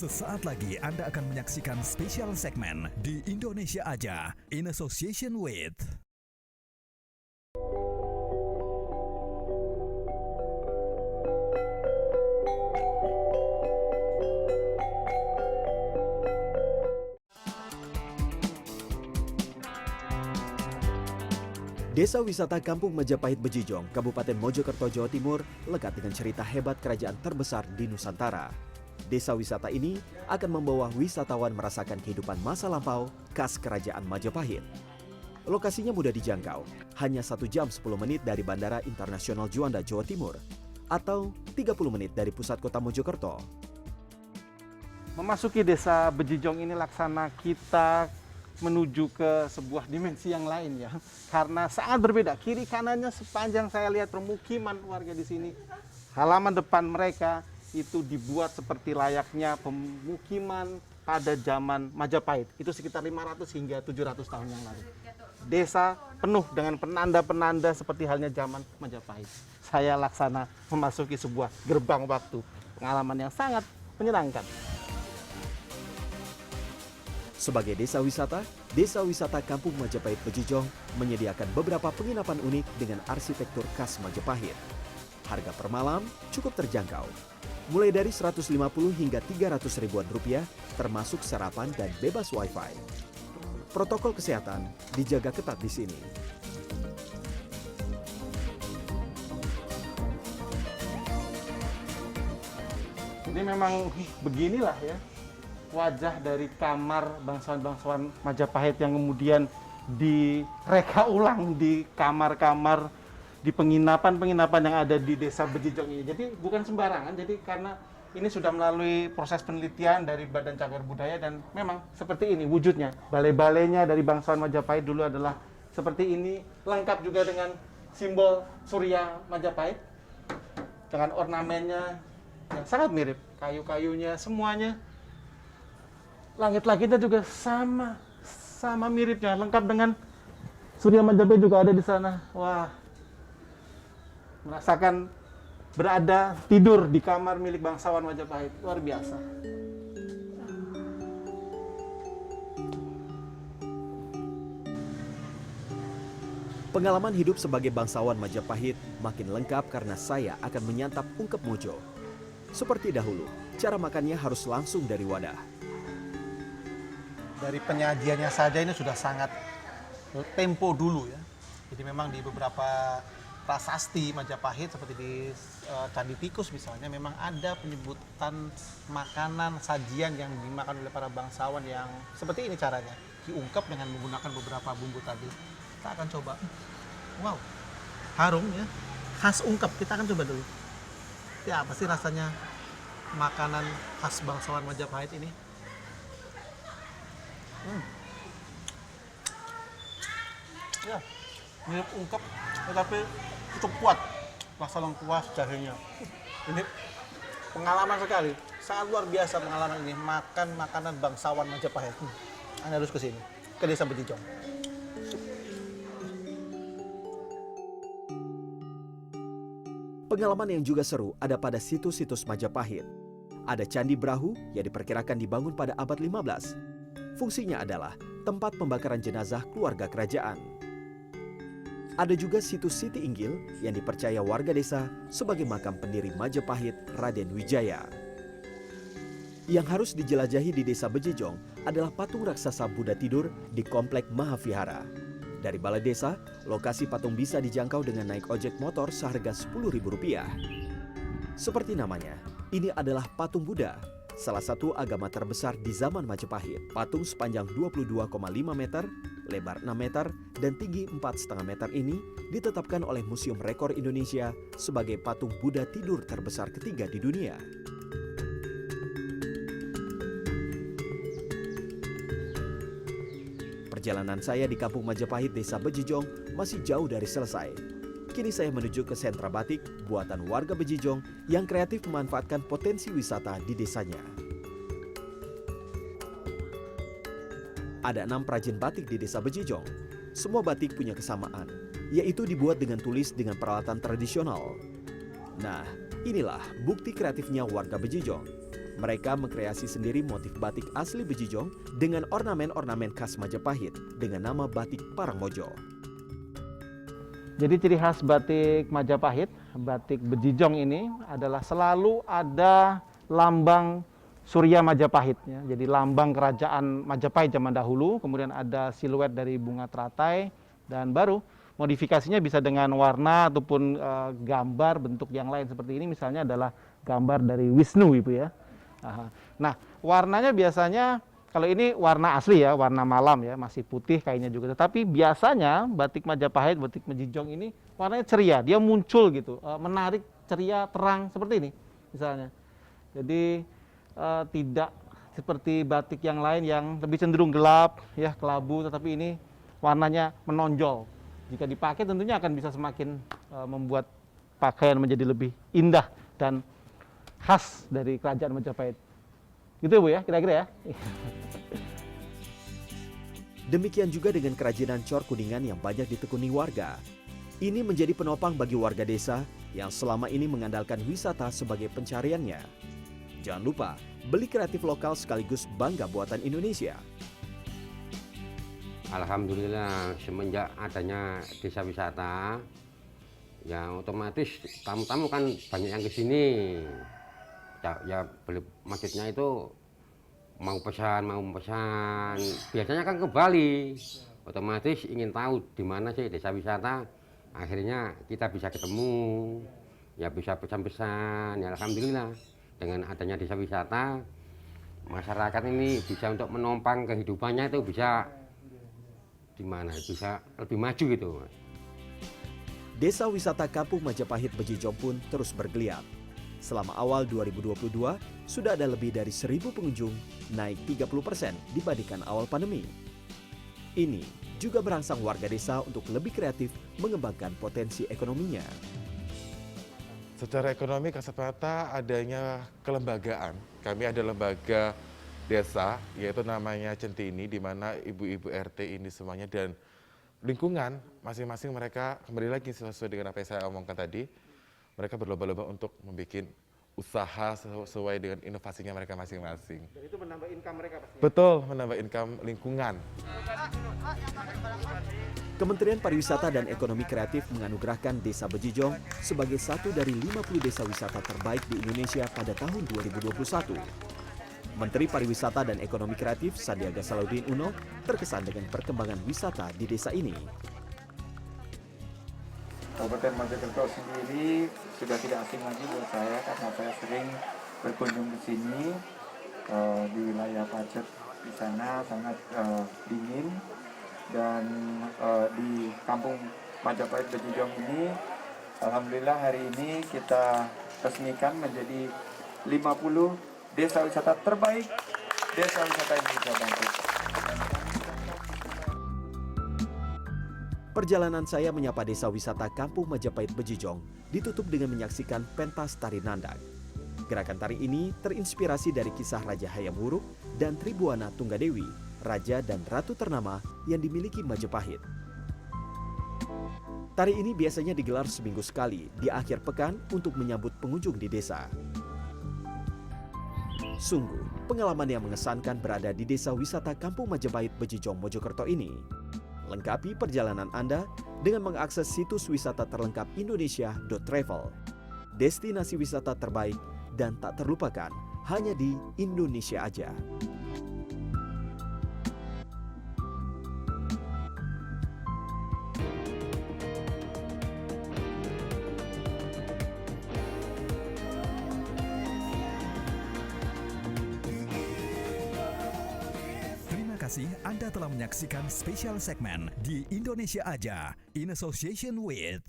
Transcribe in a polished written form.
Sesaat lagi Anda akan menyaksikan spesial segmen di Indonesia Aja in association with Desa wisata Kampung Majapahit Bejijong, Kabupaten Mojokerto, Jawa Timur, lekat dengan cerita hebat kerajaan terbesar di Nusantara. Desa wisata ini akan membawa wisatawan merasakan kehidupan masa lampau khas kerajaan Majapahit. Lokasinya mudah dijangkau, hanya 1 jam 10 menit dari Bandara Internasional Juanda, Jawa Timur, atau 30 menit dari pusat kota Mojokerto. Memasuki desa Bejijong ini laksana kita menuju ke sebuah dimensi yang lain ya. Karena sangat berbeda. Kiri kanannya sepanjang saya lihat permukiman warga di sini. Halaman depan mereka itu dibuat seperti layaknya pemukiman pada zaman Majapahit. Itu sekitar 500 hingga 700 tahun yang lalu. Desa penuh dengan penanda-penanda seperti halnya zaman Majapahit. Saya laksana memasuki sebuah gerbang waktu. Pengalaman yang sangat menyenangkan. Sebagai desa wisata Kampung Majapahit Bejijong menyediakan beberapa penginapan unik dengan arsitektur khas Majapahit. Harga per malam cukup terjangkau, mulai dari 150 hingga 300 ribuan rupiah, termasuk sarapan dan bebas wifi. Protokol kesehatan dijaga ketat di sini. Jadi memang beginilah ya wajah dari kamar bangsawan-bangsawan Majapahit yang kemudian direka ulang di kamar-kamar di penginapan-penginapan yang ada di desa Bejijong ini. Jadi bukan sembarangan, jadi karena ini sudah melalui proses penelitian dari Badan Cagar Budaya dan memang seperti ini wujudnya. Balai-balainya dari bangsawan Majapahit dulu adalah seperti ini, lengkap juga dengan simbol Surya Majapahit dengan ornamennya yang sangat mirip, kayu-kayunya semuanya. Langit-langitnya juga sama miripnya, lengkap dengan Surya Majapahit juga ada di sana. Wah, merasakan berada tidur di kamar milik bangsawan Majapahit, luar biasa. Pengalaman hidup sebagai bangsawan Majapahit makin lengkap karena saya akan menyantap ungkep mojo. Seperti dahulu, cara makannya harus langsung dari wadah. Dari penyajiannya saja ini sudah sangat tempo dulu ya. Jadi memang di beberapa prasasti Majapahit seperti di Candi Tikus misalnya memang ada penyebutan makanan sajian yang dimakan oleh para bangsawan yang seperti ini caranya. Diungkep dengan menggunakan beberapa bumbu tadi. Kita akan coba. Wow, harum ya. Khas ungkep, kita akan coba dulu. Ya apa sih rasanya makanan khas bangsawan Majapahit ini? Ya, mirip ungkep, tetapi cukup kuat rasa lengkuas jahenya. Ini pengalaman sekali, sangat luar biasa pengalaman ini makan makanan bangsawan Majapahit. Anda harus ke sini, ke desa Bejijong. Pengalaman yang juga seru ada pada situs-situs Majapahit. Ada Candi Brahu yang diperkirakan dibangun pada abad 15. Fungsinya adalah tempat pembakaran jenazah keluarga kerajaan. Ada juga situs Siti Inggil yang dipercaya warga desa sebagai makam pendiri Majapahit Raden Wijaya. Yang harus dijelajahi di desa Bejijong adalah patung raksasa Buddha tidur di Komplek Mahavihara. Dari balai desa, lokasi patung bisa dijangkau dengan naik ojek motor seharga Rp10.000. Seperti namanya, ini adalah patung Buddha, salah satu agama terbesar di zaman Majapahit. Patung sepanjang 22,5 meter, lebar 6 meter, dan tinggi 4,5 meter ini ditetapkan oleh Museum Rekor Indonesia sebagai patung Buddha tidur terbesar ketiga di dunia. Perjalanan saya di Kampung Majapahit, Desa Bejijong masih jauh dari selesai. Kini saya menuju ke sentra batik buatan warga Bejijong yang kreatif memanfaatkan potensi wisata di desanya. Ada 6 perajin batik di desa Bejijong. Semua batik punya kesamaan, yaitu dibuat dengan tulis dengan peralatan tradisional. Nah, inilah bukti kreatifnya warga Bejijong. Mereka mengkreasi sendiri motif batik asli Bejijong dengan ornamen-ornamen khas Majapahit dengan nama batik Parangmojo. Jadi ciri khas batik Majapahit, batik Bejijong ini adalah selalu ada lambang Surya Majapahit, ya. Jadi lambang kerajaan Majapahit zaman dahulu, kemudian ada siluet dari bunga teratai, dan baru modifikasinya bisa dengan warna ataupun gambar bentuk yang lain. Seperti ini misalnya adalah gambar dari Wisnu, Ibu ya. Nah, warnanya biasanya, kalau ini warna asli ya, warna malam ya, masih putih kayaknya juga. Tetapi biasanya batik Majapahit, batik Bejijong ini warnanya ceria, dia muncul gitu, menarik, ceria, terang, seperti ini misalnya. Jadi tidak seperti batik yang lain yang lebih cenderung gelap, ya, kelabu, tetapi ini warnanya menonjol. Jika dipakai tentunya akan bisa semakin membuat pakaian menjadi lebih indah dan khas dari kerajaan Majapahit. Gitu ya Bu ya, kira-kira ya. Demikian juga dengan kerajinan cor kuningan yang banyak ditekuni warga. Ini menjadi penopang bagi warga desa yang selama ini mengandalkan wisata sebagai pencariannya. Jangan lupa, beli kreatif lokal sekaligus bangga buatan Indonesia. Alhamdulillah, semenjak adanya desa wisata, ya otomatis tamu-tamu kan banyak yang ke sini. Ya beli, maksudnya itu mau pesan, biasanya kan ke Bali, otomatis ingin tahu di mana sih desa wisata. Akhirnya kita bisa ketemu, ya bisa pesan-pesan. Ya alhamdulillah, dengan adanya desa wisata, masyarakat ini bisa untuk menopang kehidupannya, itu bisa di mana, bisa lebih maju gitu. Desa wisata Kampung Majapahit Bejijong pun terus bergeliat. Selama awal 2022, sudah ada lebih dari 1.000 pengunjung, naik 30% dibandingkan awal pandemi. Ini juga merangsang warga desa untuk lebih kreatif mengembangkan potensi ekonominya. Secara ekonomi Kasepata adanya kelembagaan. Kami ada lembaga desa, yaitu namanya Centini, di mana ibu-ibu RT ini semuanya dan lingkungan masing-masing mereka, kembali lagi sesuai dengan apa yang saya omongkan tadi, mereka berlomba-lomba untuk membuat usaha sesuai dengan inovasinya mereka masing-masing. Dan itu menambah income mereka pasti. Betul, menambah income lingkungan. Kementerian Pariwisata dan Ekonomi Kreatif menganugerahkan Desa Bejijong sebagai satu dari 50 desa wisata terbaik di Indonesia pada tahun 2021. Menteri Pariwisata dan Ekonomi Kreatif Sandiaga Salahuddin Uno terkesan dengan perkembangan wisata di desa ini. Kabupaten Mojokerto sendiri sudah tidak asing lagi buat saya karena saya sering berkunjung di sini, di wilayah Pacet. Di sana sangat dingin, dan di Kampung Majapahit Bejijong ini alhamdulillah hari ini kita resmikan menjadi 50 desa wisata terbaik desa wisata Indonesia Bangkit. Perjalanan saya menyapa desa wisata Kampung Majapahit Bejijong ditutup dengan menyaksikan pentas tari nandak. Gerakan tari ini terinspirasi dari kisah Raja Hayam Wuruk dan Tribuana Tunggadewi, raja dan ratu ternama yang dimiliki Majapahit. Tari ini biasanya digelar seminggu sekali di akhir pekan untuk menyambut pengunjung di desa. Sungguh, pengalaman yang mengesankan berada di desa wisata Kampung Majapahit Bejijong Mojokerto ini. Lengkapi perjalanan Anda dengan mengakses situs wisata terlengkap Indonesia.travel. Destinasi wisata terbaik dan tak terlupakan hanya di Indonesia aja. Terima kasih Anda telah menyaksikan spesial segmen di Indonesia Aja in association with